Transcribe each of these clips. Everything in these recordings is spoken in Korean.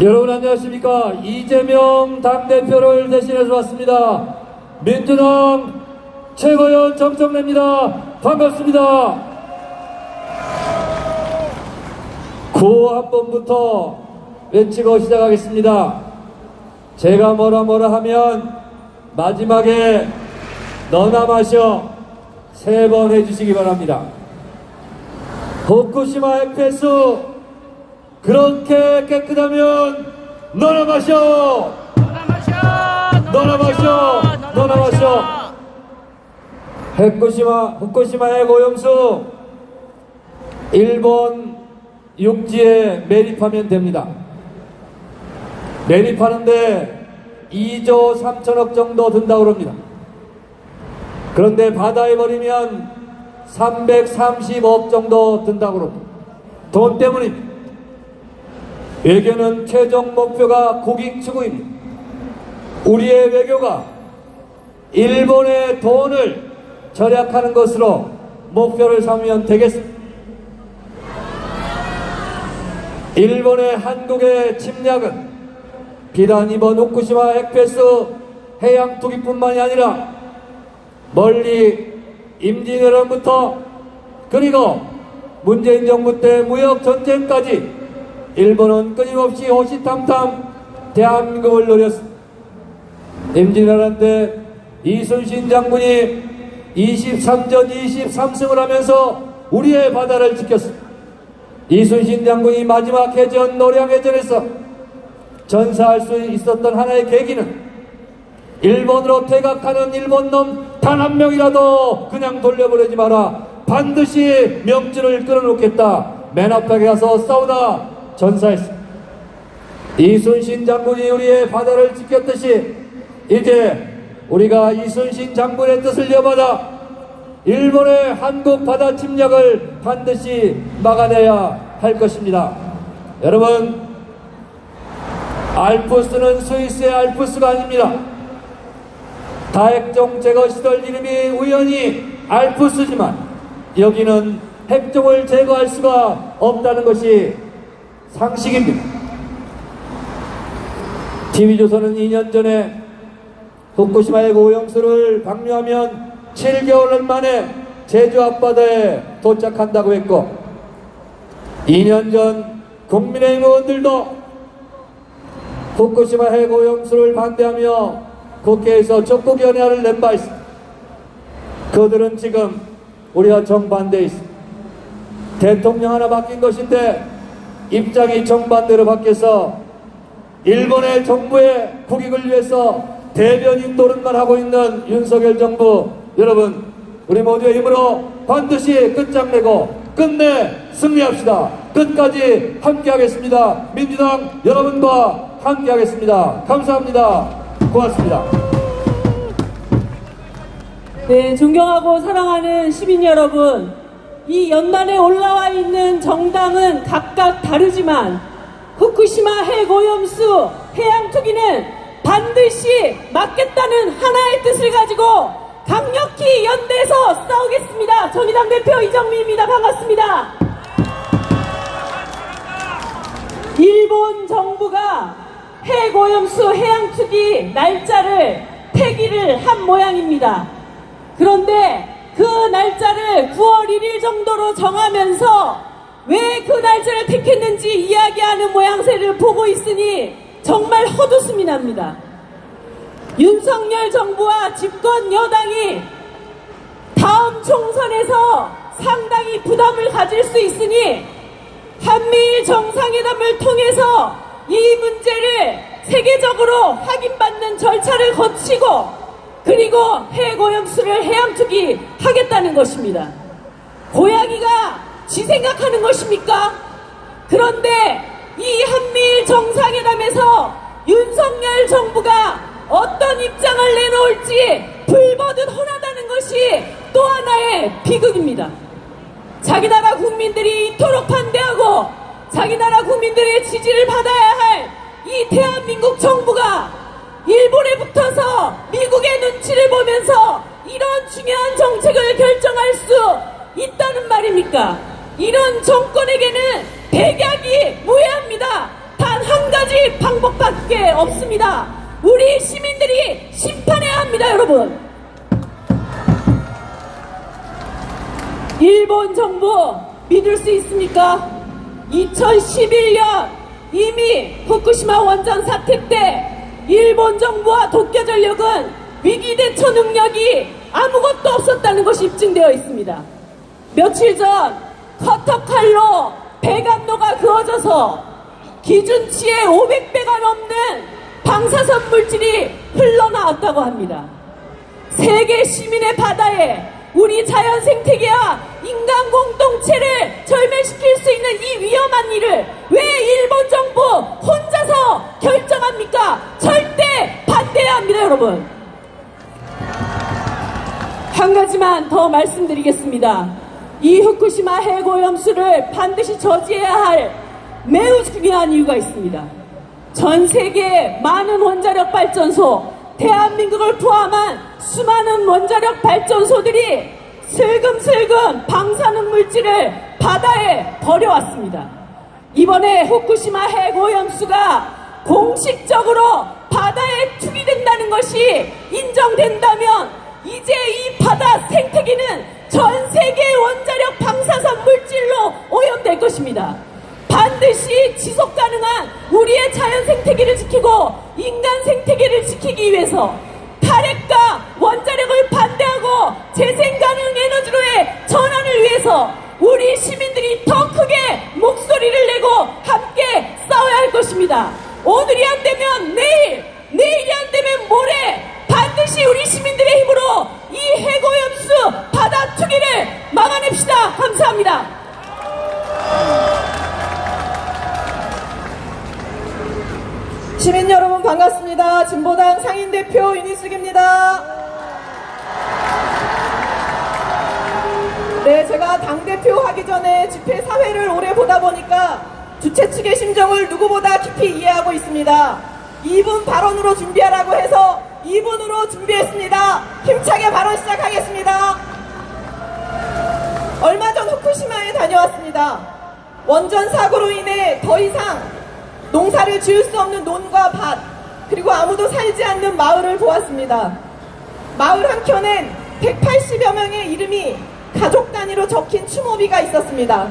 여러분 안녕하십니까. 이재명 당대표를 대신해서 왔습니다. 민주당 최고위원 정청래입니다. 반갑습니다. 구호 한 번부터 외치고 시작하겠습니다. 제가 뭐라 하면 마지막에 너나 마셔 3번 해주시기 바랍니다. 후쿠시마 핵폐수 그렇게 깨끗하면 너나 마셔! 너나 마셔! 너나 마셔! 후쿠시마 핵 오염수 일본 육지에 매립하면 됩니다. 매립하는데 2조 3천억 정도 든다고 합니다. 그런데 바다에 버리면 330억 정도 든다고 합니다. 돈 때문입니다. 외교는 최종 목표가 국익 추구입니다. 우리의 외교가 일본의 돈을 절약하는 것으로 목표를 삼으면 되겠습니다. 일본의 한국의 침략은 비단 이번 후쿠시마 핵폐수 해양 투기뿐만이 아니라 멀리 임진왜란부터 그리고 문재인 정부 때 무역 전쟁까지 일본은 끊임없이 호시탐탐 대한민국을 노렸습니다. 임진왜란 때 이순신 장군이 23전 23승을 하면서 우리의 바다를 지켰습니다. 이순신 장군이 마지막 해전 노량해전에서 전사할 수 있었던 하나의 계기는 일본으로 퇴각하는 일본놈 단 한 명이라도 그냥 돌려보내지 마라. 반드시 명줄을 끊어놓겠다. 맨 앞에 가서 싸우다 전사했습니다. 이순신 장군이 우리의 바다를 지켰듯이 이제 우리가 이순신 장군의 뜻을 이어받아 일본의 한국 바다 침략을 반드시 막아내야 할 것입니다. 여러분, 알프스는 스위스의 알프스가 아닙니다. 다핵종 제거 시설 이름이 우연히 알프스지만 여기는 핵종을 제거할 수가 없다는 것이 상식입니다. TV조선은 2년 전에 후쿠시마 핵 오염수를 방류하면 7개월 만에 제주 앞바다에 도착한다고 했고 2년 전 국민의힘 의원들도 후쿠시마 핵 오염수를 반대하며 국회에서 적극연회를 낸 바 있습니다. 그들은 지금 우리와 정반대에 있습니다. 대통령 하나 바뀐 것인데 입장이 정반대로 바뀌어서 일본의 정부의 국익을 위해서 대변인 노릇만 하고 있는 윤석열 정부, 여러분 우리 모두의 힘으로 반드시 끝장내고 끝내 승리합시다. 끝까지 함께하겠습니다. 민주당 여러분과 함께하겠습니다. 감사합니다. 고맙습니다. 네, 존경하고 사랑하는 시민 여러분, 이 연단에 올라와 있는 정당은 각각 다르지만 후쿠시마 핵오염수 해양 투기는 반드시 막겠다는 하나의 뜻을 가지고 강력히 연대해서 싸우겠습니다. 정의당 대표 이정미입니다. 반갑습니다. 일본 정부가 핵오염수 해양 투기 날짜를 폐기를 한 모양입니다. 그런데 그 날짜를 9월 1일 정도로 정하면서 왜 그 날짜를 택했는지 이야기하는 모양새를 보고 있으니 정말 헛웃음이 납니다. 윤석열 정부와 집권 여당이 다음 총선에서 상당히 부담을 가질 수 있으니 한미일 정상회담을 통해서 이 문제를 세계적으로 확인받는 절차를 거치고 그리고 핵오염수를 해양투기 하겠다는 것입니다. 고양이가 지 생각하는 것입니까? 그런데 이 한미일 정상회담에서 윤석열 정부가 어떤 입장을 내놓을지 불보듯 뻔하다는 것이 또 하나의 비극입니다. 자기 나라 국민들이 이토록 반대하고 자기 나라 국민들의 지지를 받아야 할 이 대한민국 정부가 일본에 붙어서 미국의 눈치를 보면서 이런 중요한 정책을 결정할 수 있다는 말입니까? 이런 정권에게는 백약이 무해합니다. 단 한 가지 수밖에 없습니다. 우리 시민들이 심판해야 합니다, 여러분. 일본 정부 믿을 수 있습니까? 2011년 이미 후쿠시마 원전 사태 때 일본 정부와 도쿄전력은 위기 대처 능력이 아무것도 없었다는 것이 입증되어 있습니다. 며칠 전 커터칼로 배관로가 그어져서 기준치의 500배가 넘는 방사선 물질이 흘러나왔다고 합니다. 세계 시민의 바다에 우리 자연 생태계와 인간 공동체를 절멸시킬 수 있는 이 위험한 일을 왜 일본 정부 혼자서 결정합니까? 절대 반대해야 합니다, 여러분. 한 가지만 더 말씀드리겠습니다. 이 후쿠시마 해고염수를 반드시 저지해야 할 매우 중요한 이유가 있습니다. 전 세계 많은 원자력 발전소, 대한민국을 포함한 수많은 원자력 발전소들이 슬금슬금 방사능 물질을 바다에 버려왔습니다. 이번에 후쿠시마 해고염수가 공식적으로 바다에 투기된다는 것이 인정된다면 이제 이 바다 생태계는 전 세계 원자력 방사선 물질로 오염될 것입니다. 반드시 지속 가능한 우리의 자연 생태계를 지키고 인간 생태계를 지키기 위해서 탈핵과 원자력을 반대하고 재생 가능 에너지로의 전환을 위해서 우리 시민들이 더 크게 목소리를 내고 함께 싸워야 할 것입니다. 오늘이 안 되면 내일, 내일이 안 되면 모레 반드시 우리 시민들의 힘으로 이 해고염수 바다 투기를 막아냅시다. 감사합니다. 시민 여러분 반갑습니다. 진보당 상임대표 윤희숙입니다. 네, 제가 당대표 하기 전에 집회 사회를 오래 보다 보니까 주최 측의 심정을 누구보다 깊이 이해하고 있습니다. 2분 발언으로 준비하라고 해서 2분으로 준비했습니다. 힘차게 발언 시작하겠습니다. 얼마 전 후쿠시마에 다녀왔습니다. 원전 사고로 인해 더 이상 농사를 지을 수 없는 논과 밭, 그리고 아무도 살지 않는 마을을 보았습니다. 마을 한켠엔 180여 명의 이름이 가족 단위로 적힌 추모비가 있었습니다.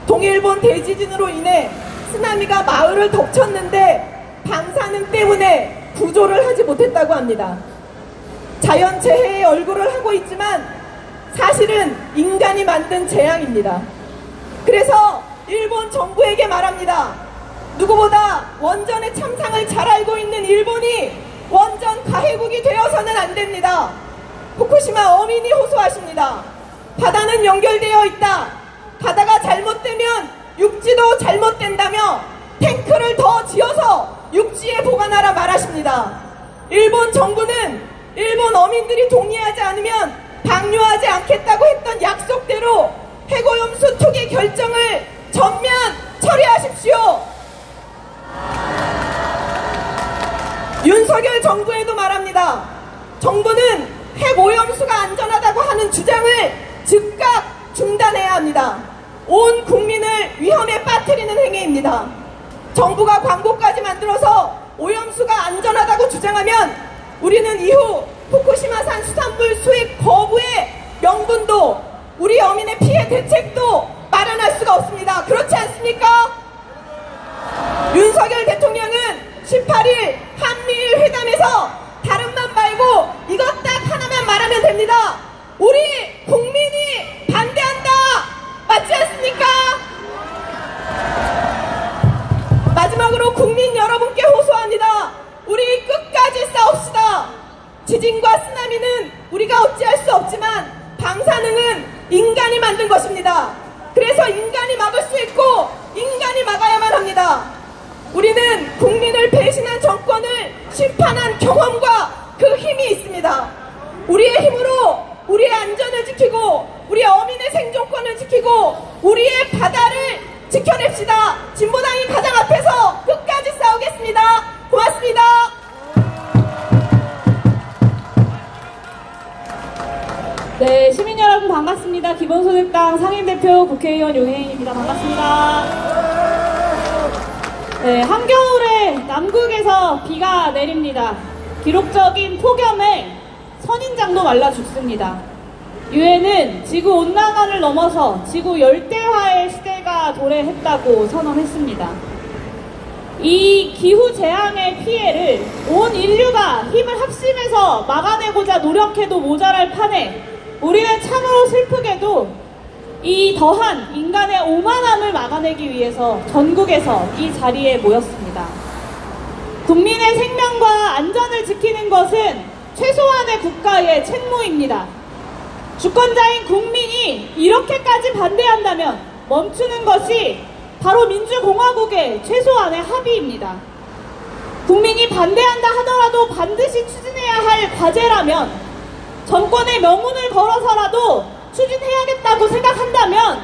동일본 대지진으로 인해 쓰나미가 마을을 덮쳤는데 방사능 때문에 구조를 하지 못했다고 합니다. 자연재해의 얼굴을 하고 있지만 사실은 인간이 만든 재앙입니다. 그래서 일본 정부에게 말합니다. 누구보다 원전의 참상을 잘 알고 있는 일본이 원전 가해국이 되어서는 안 됩니다. 후쿠시마 어민이 호소하십니다. 바다는 연결되어 있다. 바다가 잘못되면 육지도 잘못된다며 탱크를 더 지어서 육지에 보관하라 말하십니다. 일본 정부는 일본 어민들이 동의하지 않으면 방류하지 않겠다고 했던 약속대로 해고염수 투기 결정을 전면 처리하십시오. 윤석열 정부에도 말합니다. 정부는 핵오염수가 안전하다고 하는 주장을 즉각 중단해야 합니다. 온 국민을 위험에 빠뜨리는 행위입니다. 정부가 광고까지 만들어서 오염수가 안전하다고 주장하면 우리는 이후 후쿠시마산 수산물 수입 거부의 명분도 우리 어민의 피해 대책도 마련할 수가 없습니다. 그렇지 않습니까? 윤석열 대통령은 18일 한미일 회담에서 다른 말 말고 이것 딱 하나만 말하면 됩니다. 우리 국민이 반대한다. 맞지 않습니까? 마지막으로 국민 여러분께 호소합니다. 우리 끝까지 싸웁시다. 지진과 쓰나미는 우리가 어찌할 수 없지만 방사능은 인간이 만든 것입니다. 그래서 인간이 막을 수 있고 인간이 막아야만 합니다. 우리는 국민을 배신한 정권을 심판한 경험과 그 힘이 있습니다. 우리의 힘으로 우리의 안전을 지키고 우리 어민의 생존권을 지키고 우리의 바다를 지켜냅시다. 진보당이 가장 앞에서 끝까지 싸우겠습니다. 고맙습니다. 네, 시민 여러분 반갑습니다. 기본소득당 상임대표 국회의원 용혜인입니다. 반갑습니다. 네, 한겨울에 남극에서 비가 내립니다. 기록적인 폭염에 선인장도 말라 죽습니다. 유엔은 지구 온난화를 넘어서 지구 열대화의 시대가 도래했다고 선언했습니다. 이 기후 재앙의 피해를 온 인류가 힘을 합심해서 막아내고자 노력해도 모자랄 판에 우리는 참으로 슬프게도 이 더한 인간의 오만함을 막아내기 위해서 전국에서 이 자리에 모였습니다. 국민의 생명과 안전을 지키는 것은 최소한의 국가의 책무입니다. 주권자인 국민이 이렇게까지 반대한다면 멈추는 것이 바로 민주공화국의 최소한의 합의입니다. 국민이 반대한다 하더라도 반드시 추진해야 할 과제라면 정권의 명운을 걸어서라도 추진해야겠다고 생각한다면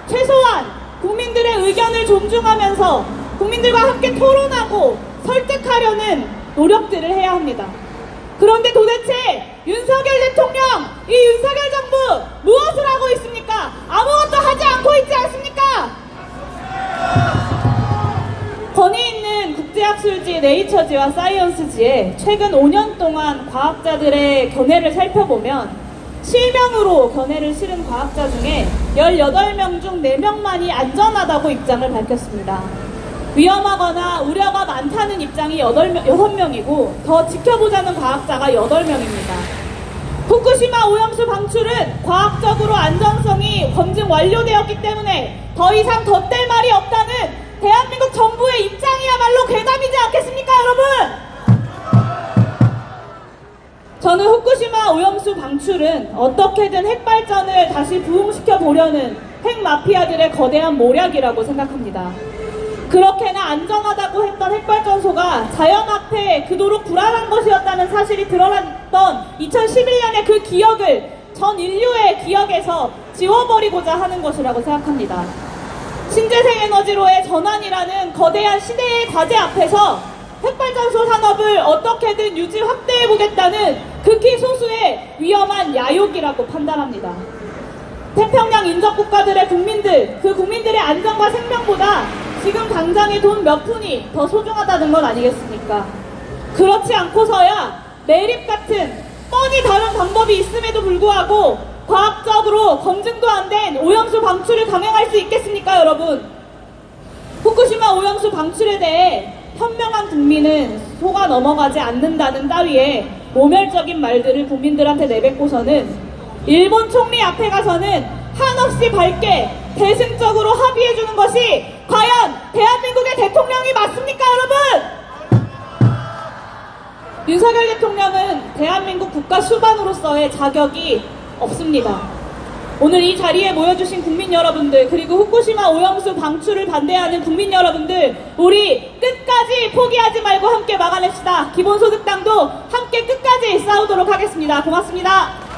최소한 국민들의 의견을 존중하면서 국민들과 함께 토론하고 설득하려는 노력들을 해야 합니다. 그런데 도대체 윤석열 대통령, 이 윤석열 정부 무엇을 하고 있습니까? 아무것도 하지 않고 있지 않습니까? 권위 있는 국제학술지 네이처지와 사이언스지에 최근 5년 동안 과학자들의 견해를 살펴보면 실명으로 견해를 실은 과학자 중에 18명 중 4명만이 안전하다고 입장을 밝혔습니다. 위험하거나 우려가 많다는 입장이 6명이고 더 지켜보자는 과학자가 8명입니다. 후쿠시마 오염수 방출은 과학적으로 안전성이 검증 완료되었기 때문에 더 이상 덧댈 말이 없다는 대한민국 정부의 입장이야말로 괴담이지 않겠습니까, 여러분? 저는 후쿠시마 오염수 방출은 어떻게든 핵발전을 다시 부흥시켜 보려는 핵마피아들의 거대한 모략이라고 생각합니다. 그렇게나 안전하다고 했던 핵발전소가 자연 앞에 그토록 불안한 것이었다는 사실이 드러났던 2011년의 그 기억을 전 인류의 기억에서 지워버리고자 하는 것이라고 생각합니다. 신재생 에너지로의 전환이라는 거대한 시대의 과제 앞에서 핵발전소 산업을 어떻게든 유지 확대해보겠다는 극히 소수의 위험한 야욕이라고 판단합니다. 태평양 인접국가들의 국민들, 그 국민들의 안전과 생명보다 지금 당장의 돈 몇 푼이 더 소중하다는 건 아니겠습니까? 그렇지 않고서야 매립 같은 뻔히 다른 방법이 있음에도 불구하고 과학적으로 검증도 안 된 오염수 방출을 강행할 수 있겠습니까, 여러분? 후쿠시마 오염수 방출에 대해 현명한 국민은 속아 넘어가지 않는다는 따위의 모멸적인 말들을 국민들한테 내뱉고서는 일본 총리 앞에 가서는 한없이 밝게 대승적으로 합의해주는 것이 과연 대한민국의 대통령이 맞습니까, 여러분? 윤석열 대통령은 대한민국 국가 수반으로서의 자격이 없습니다. 오늘 이 자리에 모여주신 국민 여러분들, 그리고 후쿠시마 오염수 방출을 반대하는 국민 여러분들, 우리 끝까지 포기하지 말고 함께 막아냅시다. 기본소득당도 함께 끝까지 싸우도록 하겠습니다. 고맙습니다.